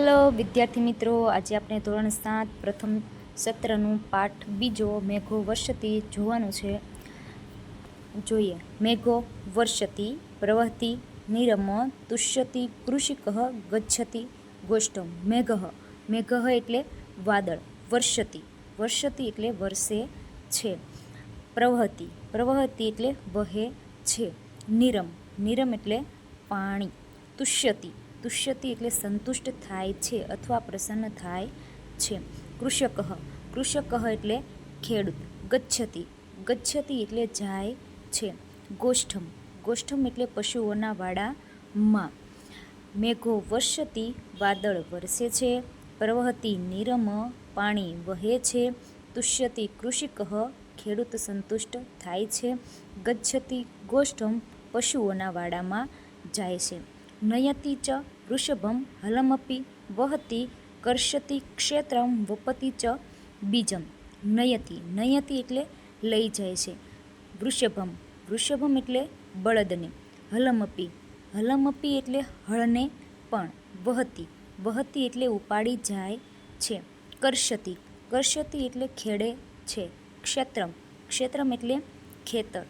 Hello વિદ્યાર્થી મિત્રો, આજે આપણે ધોરણ 7 પ્રથમ સત્રનું પાઠ બીજો મેઘો વર્ષતી જોવાનું છે. જોઈએ. મેઘો વર્ષતી પ્રવહતિ નિરમ તુષ્યતિ કૃષિક ગચ્છતિ ગોષ્ઠમ. મેઘ એટલે વાદળ. વર્ષતી એટલે વર્ષે છે. પ્રવહતિ એટલે વહે છે. નિરમ એટલે પાણી. તુષ્યતિ એટલે સંતુષ્ટ થાય છે અથવા પ્રસન્ન થાય છે. કૃષક એટલે ખેડૂત. ગચ્છતિ એટલે જાય છે. ગોષ્ઠમ એટલે પશુઓના વાડામાં. મેઘો વર્ષતિ વાદળ વરસે છે. પ્રવહતિ નિરમ પાણી વહે છે. તુષ્યતિ કૃષિક ખેડૂત સંતુષ્ટ થાય છે. ગચ્છતિ ગોષ્ઠમ પશુઓના વાડામાં જાય છે. નયતિ ચ વૃષભમ હલમપી વહતિ કર્ષતિ ક્ષેત્રમ વપતિ ચ બીજમ. નયતિ એટલે લઈ જાય છે. વૃષભમ એટલે બળદને. હલમપી એટલે હળને પણ. વહતિ એટલે ઉપાડી જાય છે. કર્ષતિ એટલે ખેડે છે. ક્ષેત્રમ એટલે ખેતર.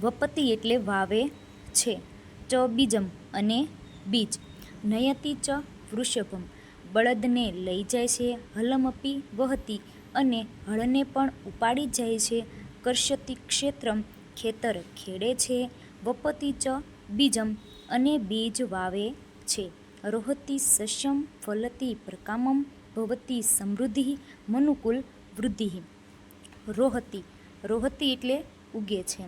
વપતિ એટલે વાવે છે. ચ બીજમ અને બીજ. નયતિ ચ વૃષભમ બળદને લઈ જાય છે. હલમપી વહતિ અને હળને પણ ઉપાડી જાય છે. કર્ષતિ ક્ષેત્રમ ખેતર ખેડે છે. વપતિ ચ બીજમ અને બીજ વાવે છે. રોહતિ સસ્યમ ફલતિ પ્રકામમ ભવતિ સમૃદ્ધિ મનુકુલ વૃદ્ધિ. રોહતિ એટલે ઉગે છે.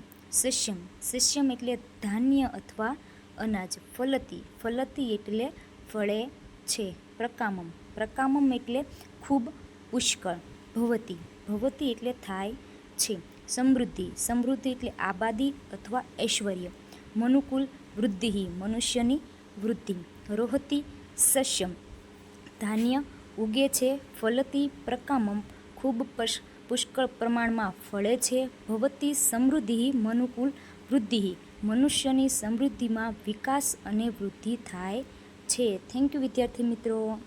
સસ્યમ એટલે ધાન્ય અથવા અનાજ. ફલતિ એટલે ફળે છે. પ્રકામમ એટલે ખૂબ પુષ્કળ. ભવતિ એટલે થાય છે. સમૃદ્ધિ એટલે આબાદી અથવા ઐશ્વર્ય. મનુકુલ વૃદ્ધિ મનુષ્યની વૃદ્ધિ. રોહતિ સસ્યમ ધાન્ય ઉગે છે. ફલતિ પ્રકામમ ખૂબ પુષ્કળ પ્રમાણમાં ફળે છે. ભવતિ સમૃદ્ધિ મનુકુલ વૃદ્ધિ મનુષ્યની સમૃદ્ધિમાં વિકાસ અને વૃદ્ધિ થાય છે. થેન્ક યુ વિદ્યાર્થી મિત્રો.